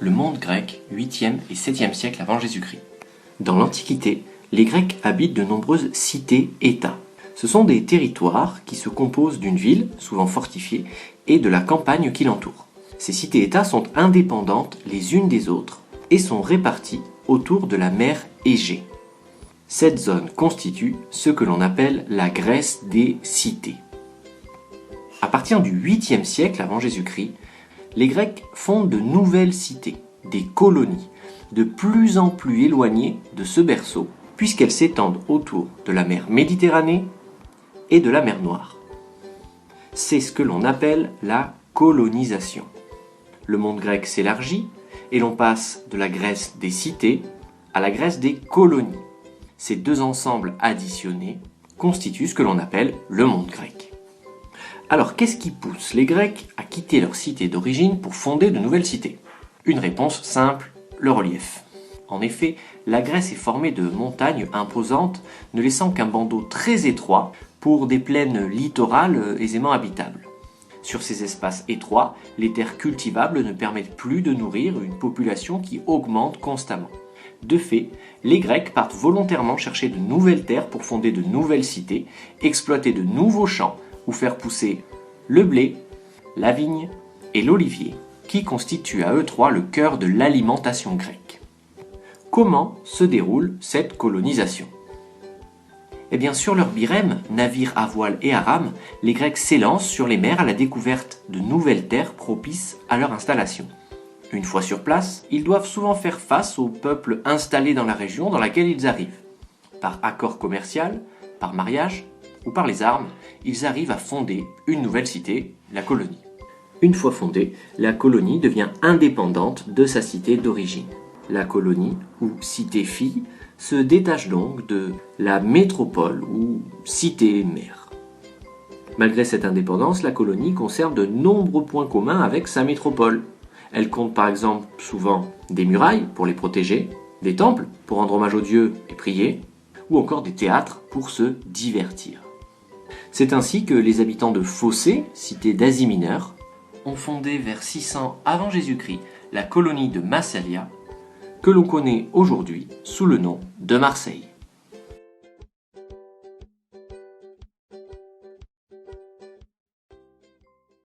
le monde grec, 8e et 7e siècle avant Jésus-Christ. Dans l'Antiquité, les Grecs habitent de nombreuses cités-États. Ce sont des territoires qui se composent d'une ville, souvent fortifiée, et de la campagne qui l'entoure. Ces cités-États sont indépendantes les unes des autres et sont réparties autour de la mer Égée. Cette zone constitue ce que l'on appelle la Grèce des cités. À partir du 8e siècle avant Jésus-Christ, les Grecs fondent de nouvelles cités, des colonies, de plus en plus éloignées de ce berceau, puisqu'elles s'étendent autour de la mer Méditerranée et de la mer Noire. C'est ce que l'on appelle la colonisation. Le monde grec s'élargit et l'on passe de la Grèce des cités à la Grèce des colonies. Ces deux ensembles additionnés constituent ce que l'on appelle le monde grec. Alors, qu'est-ce qui pousse les Grecs à quitter leur cité d'origine pour fonder de nouvelles cités? Une réponse simple, le relief. En effet, la Grèce est formée de montagnes imposantes, ne laissant qu'un bandeau très étroit pour des plaines littorales aisément habitables. Sur ces espaces étroits, les terres cultivables ne permettent plus de nourrir une population qui augmente constamment. De fait, les Grecs partent volontairement chercher de nouvelles terres pour fonder de nouvelles cités, exploiter de nouveaux champs ou faire pousser le blé, la vigne et l'olivier, qui constituent à eux trois le cœur de l'alimentation grecque. Comment se déroule cette colonisation? Eh bien, sur leur birème, navires à voile et à rame, les Grecs s'élancent sur les mers à la découverte de nouvelles terres propices à leur installation. Une fois sur place, ils doivent souvent faire face aux peuples installés dans la région dans laquelle ils arrivent. Par accord commercial, par mariage ou par les armes, ils arrivent à fonder une nouvelle cité, la colonie. Une fois fondée, la colonie devient indépendante de sa cité d'origine. La colonie, ou cité-fille, se détache donc de la métropole ou cité-mère. Malgré cette indépendance, la colonie conserve de nombreux points communs avec sa métropole. Elle compte par exemple souvent des murailles pour les protéger, des temples pour rendre hommage aux dieux et prier, ou encore des théâtres pour se divertir. C'est ainsi que les habitants de Phocée, cité d'Asie mineure, ont fondé vers 600 avant Jésus-Christ la colonie de Massalia, que l'on connaît aujourd'hui sous le nom de Marseille.